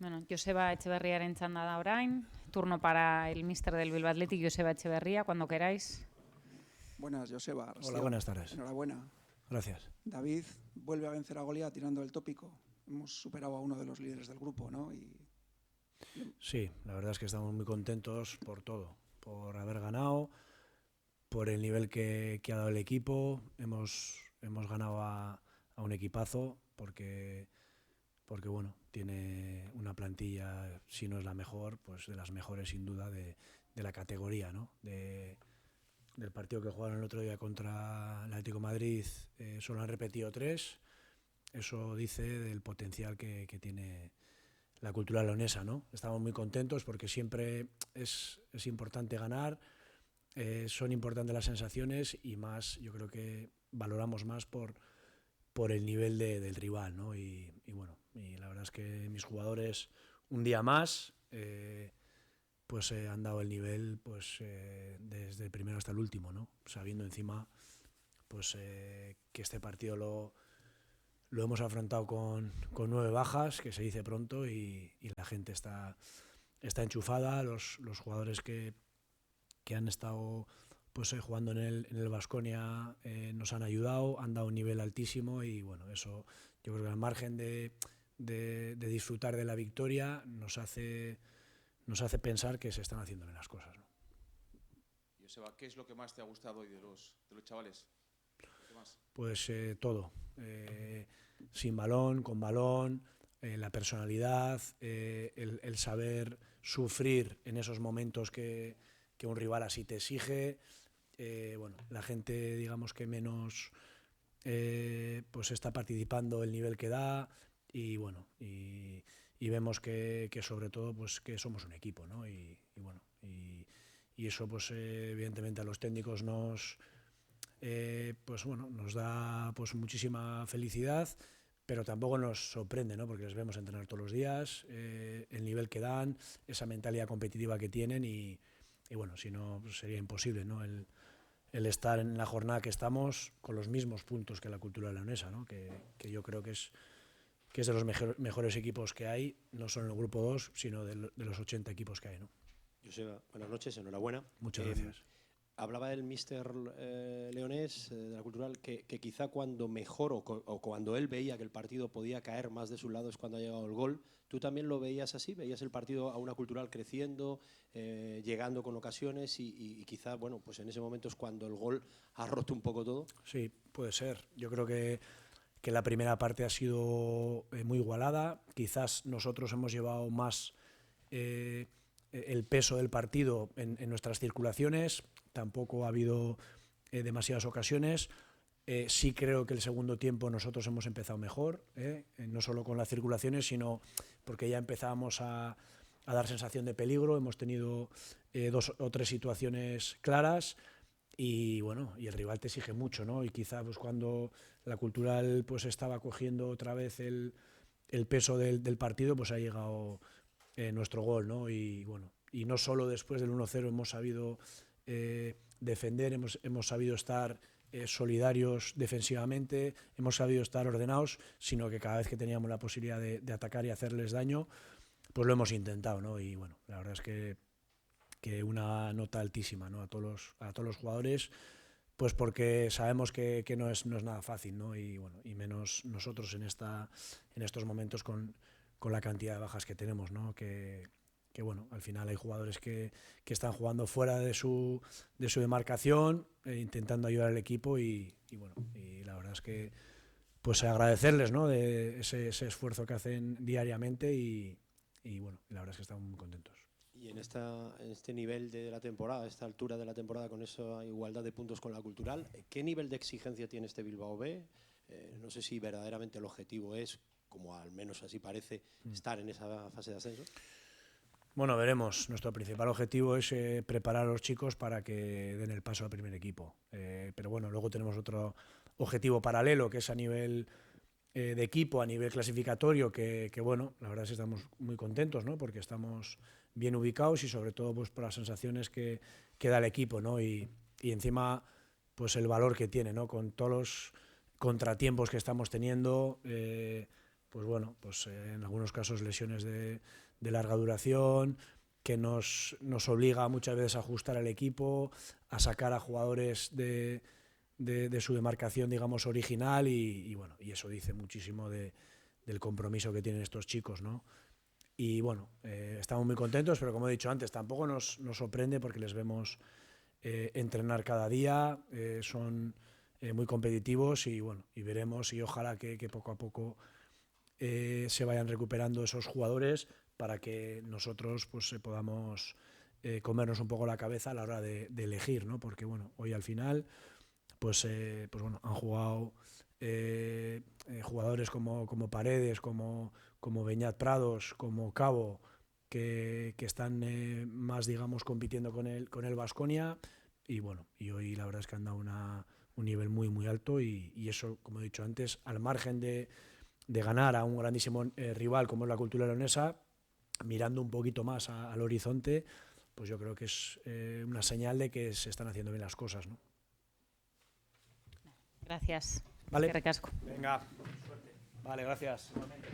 Bueno, Joseba Etxeberriaren txanda da orain. Turno para el míster del Bilbao Athletic, Joseba Etxeberria, cuando queráis. Buenas, Joseba. Hola, buenas tardes. Enhorabuena. Gracias. David vuelve a vencer a Goliat tirando el tópico. Hemos superado a uno de los líderes del grupo, ¿no? Sí, la verdad es que estamos muy contentos por todo, por haber ganado, por el nivel que ha dado el equipo. Hemos ganado a un equipazo porque bueno, tiene una plantilla, si no es la mejor, pues de las mejores sin duda de la categoría, ¿no? Del partido que jugaron el otro día contra el Atlético de Madrid, solo han repetido 3. Eso dice del potencial que tiene la cultura leonesa, ¿no? Estamos muy contentos porque siempre es importante ganar, son importantes las sensaciones y más, yo creo que valoramos más por el nivel del rival, ¿no? Y bueno, y la verdad es que mis jugadores un día más pues han dado el nivel pues desde el primero hasta el último, ¿no? Sabiendo encima pues que este partido lo hemos afrontado con 9 bajas, que se dice pronto, y la gente está enchufada. Los jugadores que han estado pues jugando en el Baskonia nos han ayudado, han dado un nivel altísimo y bueno, eso yo creo que al margen de disfrutar de la victoria nos hace pensar que se están haciendo bien las cosas, ¿no? Joseba, ¿qué es lo que más te ha gustado hoy de los chavales? ¿Qué más? Pues todo, sin balón, con balón, la personalidad, el saber sufrir en esos momentos que un rival así te exige. Bueno, la gente, digamos que menos pues está participando el nivel que da y bueno, y vemos que sobre todo pues que somos un equipo, ¿no? Y bueno, y eso pues evidentemente a los técnicos pues bueno, nos da pues muchísima felicidad, pero tampoco nos sorprende, ¿no? Porque les vemos entrenar todos los días, el nivel que dan, esa mentalidad competitiva que tienen y bueno, si no pues sería imposible, ¿no? El estar en la jornada que estamos con los mismos puntos que la cultura leonesa, ¿no? Que yo creo que es de los mejores equipos que hay, no solo en el grupo 2, sino de los 80 equipos que hay, ¿no? Joseba, buenas noches, enhorabuena. Muchas gracias. Hablaba el míster leonés de la Cultural que quizá cuando mejor o cuando él veía que el partido podía caer más de su lado es cuando ha llegado el gol. ¿Tú también lo veías así? ¿Veías el partido a una Cultural creciendo, llegando con ocasiones y quizá, bueno, pues en ese momento es cuando el gol ha roto un poco todo? Sí, puede ser. Yo creo que la primera parte ha sido muy igualada. Quizás nosotros hemos llevado más el peso del partido en nuestras circulaciones. Tampoco ha habido demasiadas ocasiones. Sí creo que el segundo tiempo nosotros hemos empezado mejor, no solo con las circulaciones, sino porque ya empezábamos a dar sensación de peligro. Hemos tenido 2 o 3 situaciones claras y bueno, y el rival te exige mucho, ¿no? Y quizá pues cuando la Cultural pues estaba cogiendo otra vez el peso del partido, pues ha llegado nuestro gol, ¿no? Y bueno, y no solo después del 1-0 hemos sabido defender, hemos sabido estar solidarios defensivamente, hemos sabido estar ordenados, sino que cada vez que teníamos la posibilidad de atacar y hacerles daño, pues lo hemos intentado, ¿no? Y bueno, la verdad es que una nota altísima, ¿no? a todos los jugadores, pues porque sabemos que no es nada fácil, ¿no? Y bueno, y menos nosotros en estos momentos con la cantidad de bajas que tenemos, ¿no? Que bueno, al final hay jugadores que están jugando fuera de su demarcación, intentando ayudar al equipo y bueno, y la verdad es que pues agradecerles, ¿no? De ese esfuerzo que hacen diariamente y bueno, la verdad es que estamos muy contentos. Y en este nivel de la temporada, a esta altura de la temporada, con esa igualdad de puntos con la Cultural, ¿qué nivel de exigencia tiene este Bilbao B? No sé si verdaderamente el objetivo es, como al menos así parece, estar en esa fase de ascenso. Bueno, veremos. Nuestro principal objetivo es preparar a los chicos para que den el paso al primer equipo. Pero bueno, luego tenemos otro objetivo paralelo, que es a nivel de equipo, a nivel clasificatorio, que bueno, la verdad es que estamos muy contentos, ¿no? Porque estamos bien ubicados y sobre todo pues por las sensaciones que da el equipo, ¿no? Y encima pues el valor que tiene, ¿no? Con todos los contratiempos que estamos teniendo, pues bueno, pues en algunos casos lesiones de larga duración, que nos obliga muchas veces a ajustar al equipo, a sacar a jugadores de su demarcación, digamos, original, y bueno, y eso dice muchísimo del compromiso que tienen estos chicos, ¿no? Y bueno, estamos muy contentos, pero como he dicho antes, tampoco nos sorprende porque les vemos entrenar cada día, son muy competitivos, y bueno, y veremos, y ojalá que poco a poco se vayan recuperando esos jugadores para que nosotros pues podamos comernos un poco la cabeza a la hora de elegir, ¿no? Porque bueno, hoy al final pues bueno, han jugado jugadores como Paredes, como Beñat Prados, como Cabo, que están más, digamos, compitiendo con el Baskonia, y bueno, y hoy la verdad es que han dado un nivel muy muy alto, y eso, como he dicho antes, al margen de ganar a un grandísimo rival como es la Cultural Leonesa, mirando un poquito más al horizonte, pues yo creo que es una señal de que se están haciendo bien las cosas, ¿no? Gracias. Vale. Eskerrik asko. Venga, suerte. Vale, gracias. Igualmente.